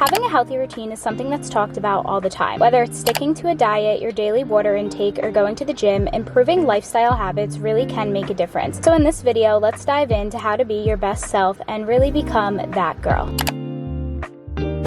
Having a healthy routine is something that's talked about all the time. Whether it's sticking to a diet, your daily water intake, or going to the gym, improving lifestyle habits really can make a difference. So in this video, let's dive into how to be your best self and really become that girl.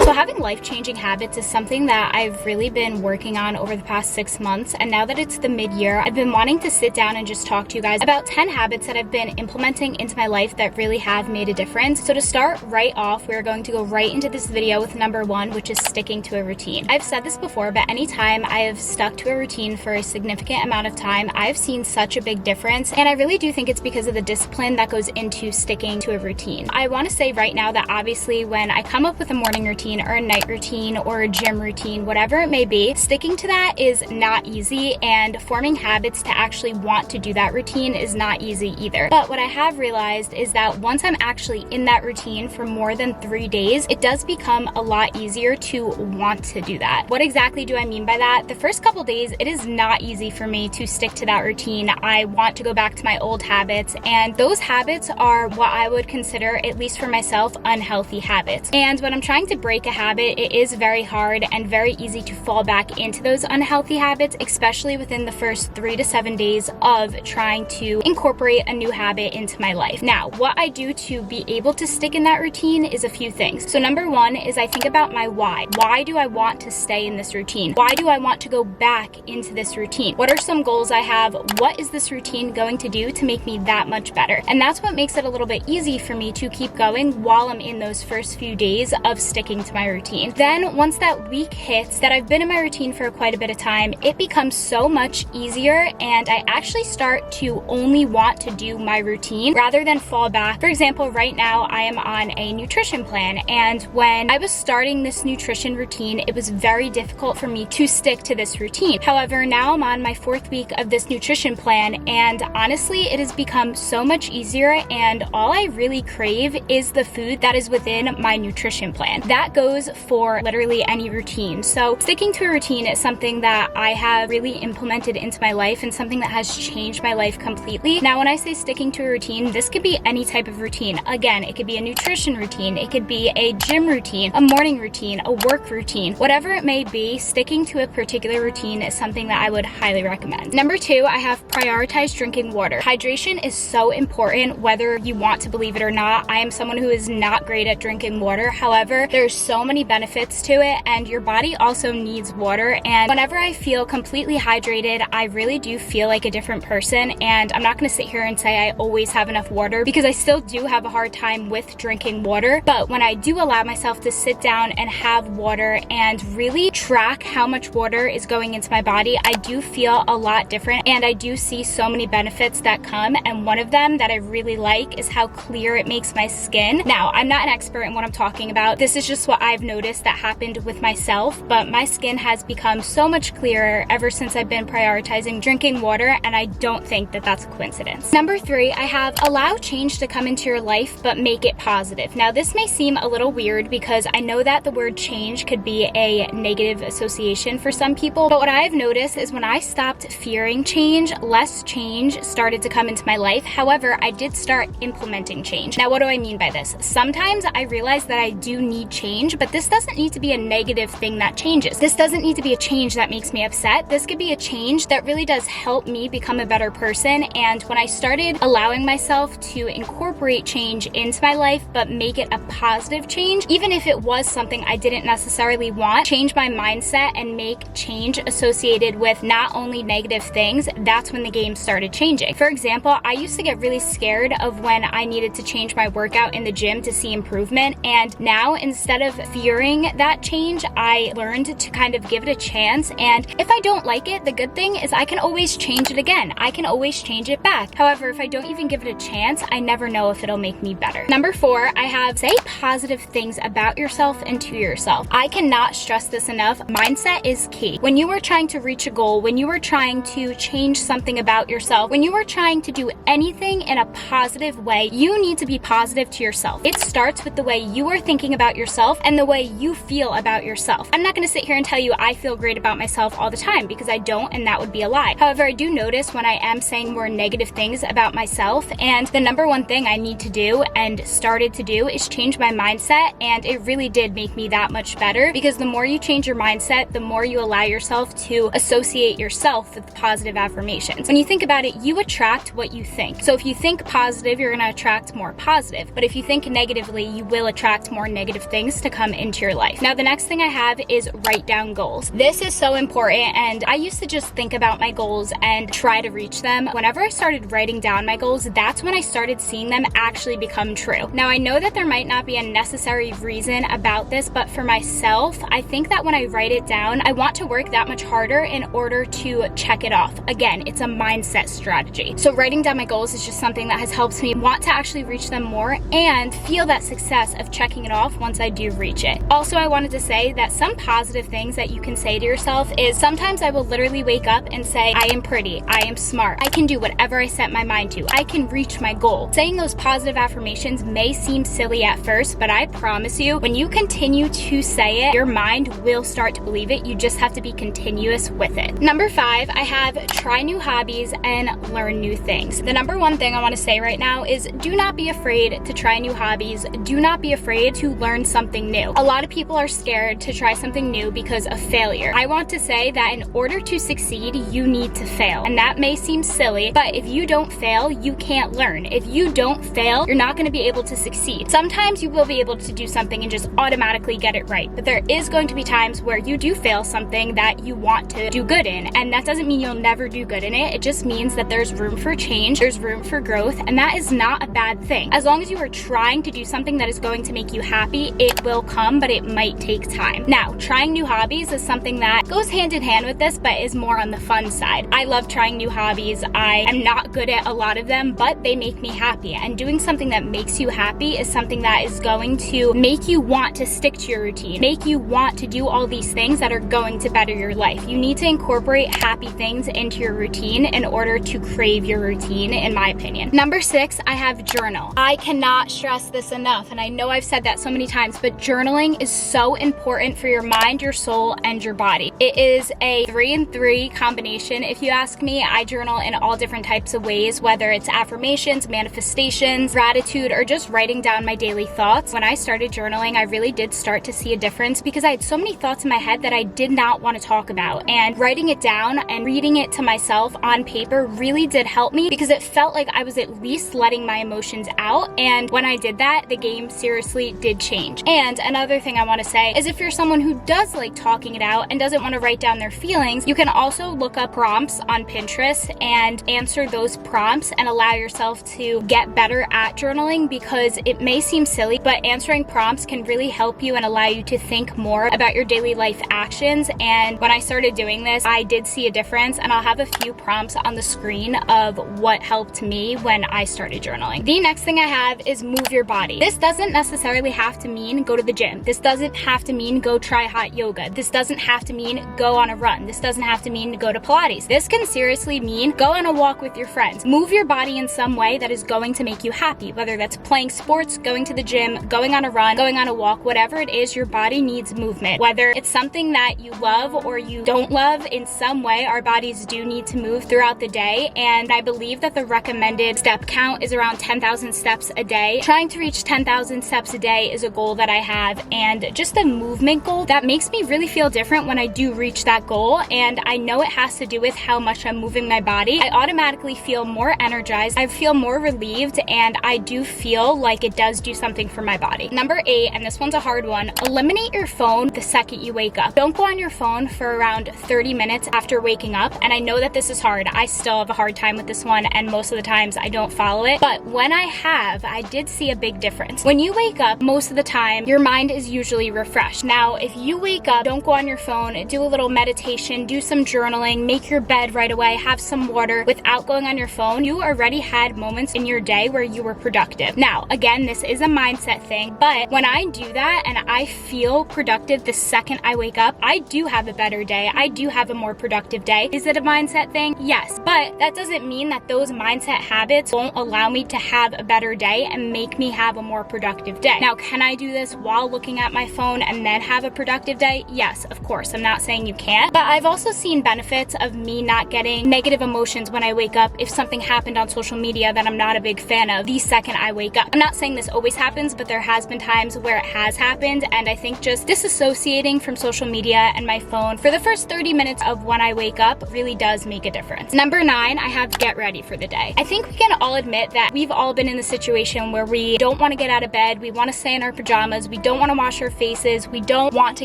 So having life-changing habits is something that I've really been working on over the past 6 months, and now that it's the mid-year, I've been wanting to sit down and just talk to you guys about 10 habits that I've been implementing into my life that really have made a difference. So to start right off, we're going to go right into this video with number 1, which is sticking to a routine. I've said this before, but anytime I have stuck to a routine for a significant amount of time, I've seen such a big difference, and I really do think it's because of the discipline that goes into sticking to a routine. I want to say right now that obviously when I come up with a morning routine or a night routine or a gym routine, whatever it may be, sticking to that is not easy, and forming habits to actually want to do that routine is not easy either. But what I have realized is that once I'm actually in that routine for more than 3 days, it does become a lot easier to want to do that. What exactly do I mean by that? The first couple days, it is not easy for me to stick to that routine. I want to go back to my old habits, and those habits are what I would consider, at least for myself, unhealthy habits. And when I'm trying to break a habit, it is very hard and very easy to fall back into those unhealthy habits, especially within the first 3 to 7 days of trying to incorporate a new habit into my life. Now, what I do to be able to stick in that routine is a few things. So number 1 is I think about my why. Why do I want to stay in this routine? Why do I want to go back into this routine? What are some goals I have? What is this routine going to do to make me that much better? And that's what makes it a little bit easy for me to keep going while I'm in those first few days of sticking to my routine. Then once that week hits that I've been in my routine for quite a bit of time, it becomes so much easier, and I actually start to only want to do my routine rather than fall back. For example, right now I am on a nutrition plan, and when I was starting this nutrition routine, it was very difficult for me to stick to this routine. However, now I'm on my 4th week of this nutrition plan, and honestly, it has become so much easier, and all I really crave is the food that is within my nutrition plan. That goes for literally any routine. So sticking to a routine is something that I have really implemented into my life and something that has changed my life completely. Now, when I say sticking to a routine, this could be any type of routine. Again, it could be a nutrition routine, it could be a gym routine, a morning routine, a work routine, whatever it may be, sticking to a particular routine is something that I would highly recommend. Number 2, I have prioritized drinking water. Hydration is so important, whether you want to believe it or not. I am someone who is not great at drinking water. However, there's so many benefits to it, and your body also needs water, and whenever I feel completely hydrated, I really do feel like a different person. And I'm not going to sit here and say I always have enough water, because I still do have a hard time with drinking water, but when I do allow myself to sit down and have water and really track how much water is going into my body, I do feel a lot different, and I do see so many benefits that come, and one of them that I really like is how clear it makes my skin. Now, I'm not an expert in what I'm talking about. This is just what I've noticed that happened with myself, but my skin has become so much clearer ever since I've been prioritizing drinking water, and I don't think that that's a coincidence. Number 3, I have allow change to come into your life, but make it positive. Now, this may seem a little weird because I know that the word change could be a negative association for some people, but what I've noticed is when I stopped fearing change, less change started to come into my life. However, I did start implementing change. Now, what do I mean by this? Sometimes I realize that I do need change, but this doesn't need to be a negative thing that changes. This doesn't need to be a change that makes me upset. This could be a change that really does help me become a better person. And when I started allowing myself to incorporate change into my life, but make it a positive change, even if it was something I didn't necessarily want, change my mindset and make change associated with not only negative things, that's when the game started changing. For example, I used to get really scared of when I needed to change my workout in the gym to see improvement, and now instead of fearing that change, I learned to kind of give it a chance, and if I don't like it, the good thing is I can always change it again. I can always change it back. However, if I don't even give it a chance, I never know if it'll make me better. Number 4, I have say positive things about yourself and to yourself. I cannot stress this enough. Mindset is key. When you are trying to reach a goal, when you are trying to change something about yourself, when you are trying to do anything in a positive way, you need to be positive to yourself. It starts with the way you are thinking about yourself and the way you feel about yourself. I'm not gonna sit here and tell you I feel great about myself all the time, because I don't, and that would be a lie. However, I do notice when I am saying more negative things about myself, and the number one thing I need to do and started to do is change my mindset, and it really did make me that much better, because the more you change your mindset, the more you allow yourself to associate yourself with positive affirmations. When you think about it, you attract what you think. So if you think positive, you're gonna attract more positive. But if you think negatively, you will attract more negative things to come into your life. Now, the next thing I have is write down goals. This is so important, and I used to just think about my goals and try to reach them. Whenever I started writing down my goals, that's when I started seeing them actually become true. Now, I know that there might not be a necessary reason about this, but for myself, I think that when I write it down, I want to work that much harder in order to check it off. Again, it's a mindset strategy. So writing down my goals is just something that has helped me want to actually reach them more and feel that success of checking it off once I do reach it. Also, I wanted to say that some positive things that you can say to yourself is sometimes I will literally wake up and say, I am pretty, I am smart, I can do whatever I set my mind to, I can reach my goal. Saying those positive affirmations may seem silly at first, but I promise you, when you continue to say it, your mind will start to believe it. You just have to be continuous with it. Number 5, I have try new hobbies and learn new things. The number one thing I want to say right now is do not be afraid to try new hobbies. Do not be afraid to learn something new. A lot of people are scared to try something new because of failure. I want to say that in order to succeed, you need to fail. And that may seem silly, but if you don't fail, you can't learn. If you don't fail, you're not going to be able to succeed. Sometimes you will be able to do something and just automatically get it right, but there is going to be times where you do fail something that you want to do good in, and that doesn't mean you'll never do good in it. It just means that there's room for change, there's room for growth, and that is not a bad thing. As long as you are trying to do something that is going to make you happy, it will come, but it might take time. Now, trying new hobbies is something that goes hand in hand with this, but is more on the fun side. I love trying new hobbies. I am not good at a lot of them, but they make me happy, and doing something that makes you happy is something that is going to make you want to stick to your routine, make you want to do all these things that are going to better your life. You need to incorporate happy things into your routine in order to crave your routine, in my opinion. Number 6, I have journal. I cannot stress this enough, and I know I've said that so many times, but journaling is so important for your mind, your soul, and your body. It is a 3-in-3 combination. If you ask me, I journal in all different types of ways, whether it's affirmations, manifestations, gratitude, or just writing down my daily thoughts. When I started journaling, I really did start to see a difference because I had so many thoughts in my head that I did not want to talk about, and writing it down and reading it to myself on paper really did help me because it felt like I was at least letting my emotions out, and when I did that, the game seriously did change. And another thing I want to say is if you're someone who does like talking it out and doesn't want to write down their feelings, you can also look up prompts on Pinterest and answer those prompts and allow yourself to get better at journaling, because it may seem silly, but answering prompts can really help you and allow you to think more about your daily life actions. And when I started doing this, I did see a difference, and I'll have a few prompts on the screen of what helped me when I started journaling. The next thing I have is move your body. This doesn't necessarily have to mean go to the gym. This doesn't have to mean go try hot yoga. This doesn't have to mean go on a run. This doesn't have to mean go to Pilates. This can seriously mean go on a walk with your friends. Move your body in some way that is going to make you happy, whether that's playing sports, going to the gym, going on a run, going on a walk, whatever it is, your body needs movement. Whether it's something that you love or you don't love, in some way, our bodies do need to move throughout the day, and I believe that the recommended step count is around 10,000 steps a day. Trying to reach 10,000 steps a day is a goal that I have, and just a movement goal that makes me really feel different when I do reach that goal, and I know it has to do with how much I'm moving my body. I automatically feel more energized, I feel more relieved, and I do feel like it does do something for my body. Number 8, and this one's a hard one, eliminate your phone the second you wake up. Don't go on your phone for around 30 minutes after waking up, and I know that this is hard. I still have a hard time with this one, and most of the times I don't follow it, but when I have, I did see a big difference. When you wake up, most of the time, your mind is usually refreshed. Now, if you wake up, don't go on your phone, do a little meditation, do some journaling, make your bed right away, have some water without going on your phone, you already had moments in your day where you were productive. Now, again, this is a mindset thing, but when I do that and I feel productive the second I wake up, I do have a better day. I do have a more productive day. Is it a mindset thing? Yes, but that doesn't mean that those mindset habits won't allow me to have a better day and make me have a more productive day. Now, can I do this while while looking at my phone and then have a productive day? Yes, of course. I'm not saying you can't, but I've also seen benefits of me not getting negative emotions when I wake up if something happened on social media that I'm not a big fan of the second I wake up. I'm not saying this always happens, but there has been times where it has happened, and I think just disassociating from social media and my phone for the first 30 minutes of when I wake up really does make a difference. Number 9, I have get ready for the day. I think we can all admit that we've all been in the situation where we don't want to get out of bed, we want to stay in our pajamas, we don't want to wash our faces, we don't want to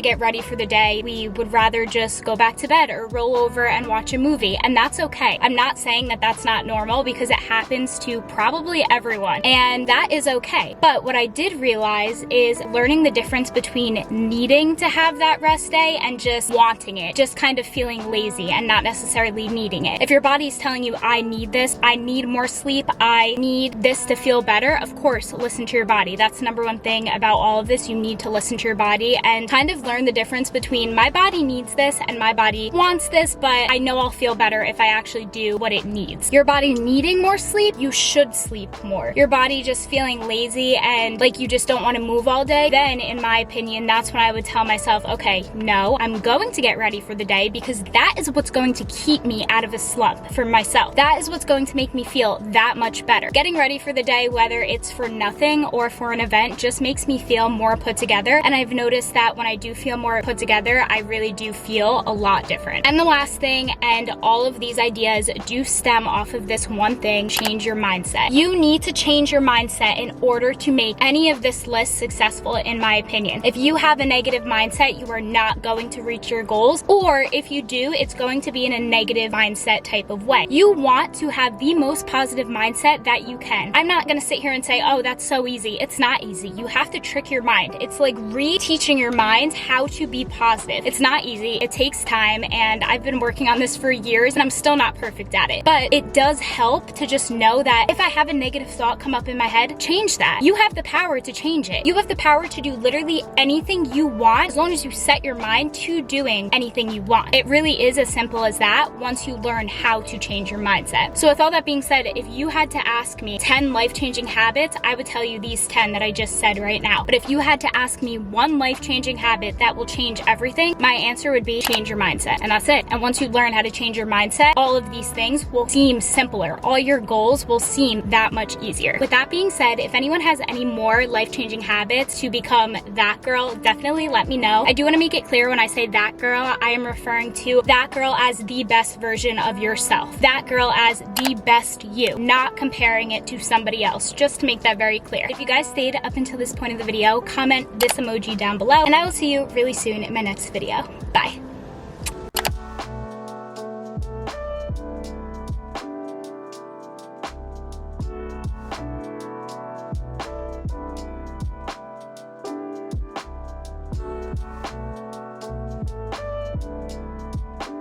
get ready for the day, we would rather just go back to bed or roll over and watch a movie, and that's okay. I'm not saying that that's not normal, because it happens to probably everyone, and that is okay. But what I did realize is learning the difference between needing to have that rest day and just wanting it, just kind of feeling lazy and not necessarily needing it. If your body's telling you, I need this, I need more sleep, I need this to feel better, of course, listen to your body. That's number one thing about all of this. You need to listen to your body and kind of learn the difference between my body needs this and my body wants this, but I know I'll feel better if I actually do what it needs. Your body needing more sleep, you should sleep more. Your body just feeling lazy and like you just don't want to move all day, then in my opinion, that's when I would tell myself, okay, no, I'm going to get ready for the day, because that is what's going to keep me out of a slump for myself. That is what's going to make me feel that much better. Getting ready for the day, whether it's for nothing or for an event, just makes me feel more put together, and I've noticed that when I do feel more put together, I really do feel a lot different. And the last thing, and all of these ideas do stem off of this one thing: change your mindset. You need to change your mindset in order to make any of this list successful, in my opinion. If you have a negative mindset, you are not going to reach your goals, or if you do, it's going to be in a negative mindset type of way. You want to have the most positive mindset that you can. I'm not gonna sit here and say, oh, that's so easy. It's not easy. You have to trick your mind. It's like reteaching your mind how to be positive. It's not easy. It takes time, and I've been working on this for years, and I'm still not perfect at it. But it does help to just know that if I have a negative thought come up in my head, change that. You have the power to change it. You have the power to do literally anything you want as long as you set your mind to doing anything you want. It really is as simple as that once you learn how to change your mindset. So with all that being said, if you had to ask me 10 life-changing habits, I would tell you these 10 that I just said right now. But if you had to ask me one life-changing habit that will change everything, my answer would be change your mindset. And that's it. And once you learn how to change your mindset, all of these things will seem simpler. All your goals will seem that much easier. With that being said, if anyone has any more life-changing habits to become that girl, definitely let me know. I do want to make it clear, when I say that girl, I am referring to that girl as the best version of yourself. That girl as the best you, not comparing it to somebody else, just to make that very clear. If you guys stayed up until this point of the video, comment this emoji down below, and I will see you really soon in my next video. Bye.